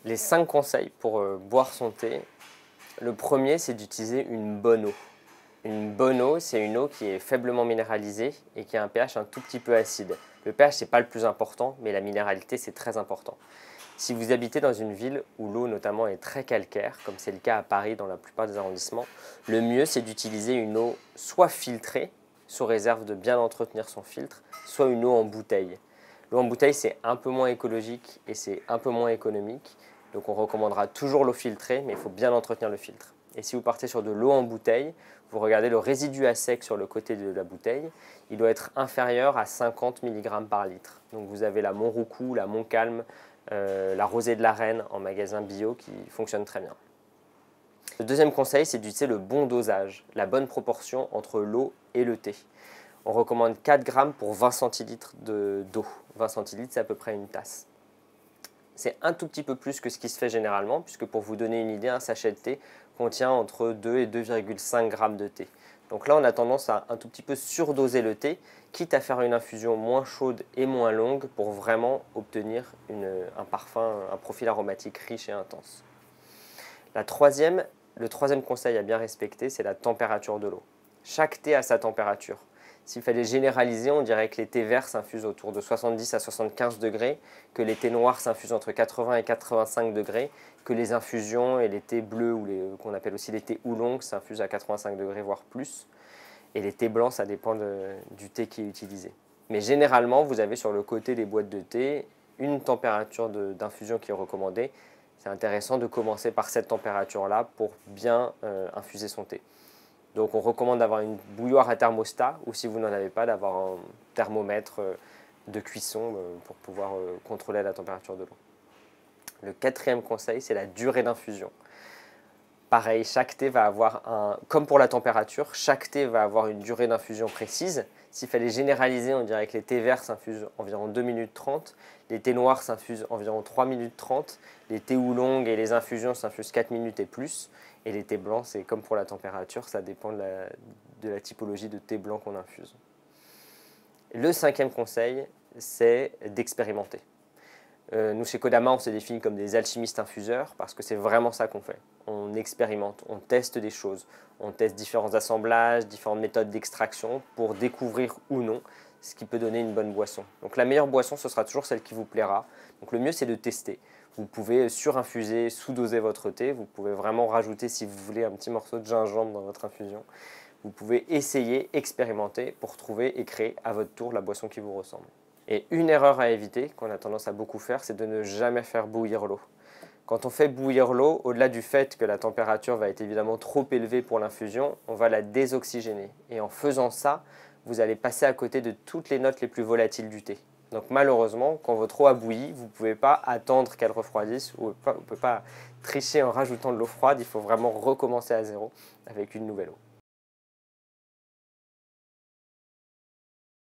Les 5 conseils pour boire son thé. Le premier, c'est d'utiliser une bonne eau. Une bonne eau, c'est une eau qui est faiblement minéralisée et qui a un pH un tout petit peu acide. Le pH, ce n'est pas le plus important, mais la minéralité, c'est très important. Si vous habitez dans une ville où l'eau notamment est très calcaire, comme c'est le cas à Paris dans la plupart des arrondissements, le mieux c'est d'utiliser une eau soit filtrée, sous réserve de bien entretenir son filtre, soit une eau en bouteille. L'eau en bouteille, c'est un peu moins écologique et c'est un peu moins économique. Donc on recommandera toujours l'eau filtrée, mais il faut bien entretenir le filtre. Et si vous partez sur de l'eau en bouteille, vous regardez le résidu à sec sur le côté de la bouteille, il doit être inférieur à 50 mg par litre. Donc vous avez la Montroucou, la Montcalm, la Rosée de la Reine en magasin bio qui fonctionne très bien. Le deuxième conseil, c'est d'utiliser le bon dosage, la bonne proportion entre l'eau et le thé. On recommande 4 grammes pour 20 centilitres d'eau. 20 centilitres, c'est à peu près une tasse. C'est un tout petit peu plus que ce qui se fait généralement, puisque pour vous donner une idée, un sachet de thé contient entre 2 et 2,5 grammes de thé. Donc là, on a tendance à un tout petit peu surdoser le thé, quitte à faire une infusion moins chaude et moins longue pour vraiment obtenir un parfum, un profil aromatique riche et intense. Le troisième conseil à bien respecter, c'est la température de l'eau. Chaque thé a sa température. S'il fallait généraliser, on dirait que les thés verts s'infusent autour de 70 à 75 degrés, que les thés noirs s'infusent entre 80 et 85 degrés, que les infusions et les thés bleus, ou qu'on appelle aussi les thés oolong, s'infusent à 85 degrés, voire plus. Et les thés blancs, ça dépend du thé qui est utilisé. Mais généralement, vous avez sur le côté des boîtes de thé une température d'infusion qui est recommandée. C'est intéressant de commencer par cette température-là pour bien infuser son thé. Donc on recommande d'avoir une bouilloire à thermostat ou si vous n'en avez pas, d'avoir un thermomètre de cuisson pour pouvoir contrôler la température de l'eau. Le quatrième conseil, c'est la durée d'infusion. Pareil, chaque thé va avoir comme pour la température, chaque thé va avoir une durée d'infusion précise. S'il fallait généraliser, on dirait que les thés verts s'infusent environ 2 minutes 30, les thés noirs s'infusent environ 3 minutes 30, les thés oolong et les infusions s'infusent 4 minutes et plus, et les thés blancs, c'est comme pour la température, ça dépend de la typologie de thé blanc qu'on infuse. Le cinquième conseil, c'est d'expérimenter. Nous, chez Kodama, on se définit comme des alchimistes infuseurs parce que c'est vraiment ça qu'on fait. On expérimente, on teste des choses, on teste différents assemblages, différentes méthodes d'extraction pour découvrir ou non ce qui peut donner une bonne boisson. Donc la meilleure boisson, ce sera toujours celle qui vous plaira. Donc le mieux, c'est de tester. Vous pouvez surinfuser, sous-doser votre thé. Vous pouvez vraiment rajouter, si vous voulez, un petit morceau de gingembre dans votre infusion. Vous pouvez essayer, expérimenter pour trouver et créer à votre tour la boisson qui vous ressemble. Et une erreur à éviter, qu'on a tendance à beaucoup faire, c'est de ne jamais faire bouillir l'eau. Quand on fait bouillir l'eau, au-delà du fait que la température va être évidemment trop élevée pour l'infusion, on va la désoxygéner. Et en faisant ça, vous allez passer à côté de toutes les notes les plus volatiles du thé. Donc malheureusement, quand votre eau a bouilli, vous ne pouvez pas attendre qu'elle refroidisse ou on ne peut pas tricher en rajoutant de l'eau froide. Il faut vraiment recommencer à zéro avec une nouvelle eau.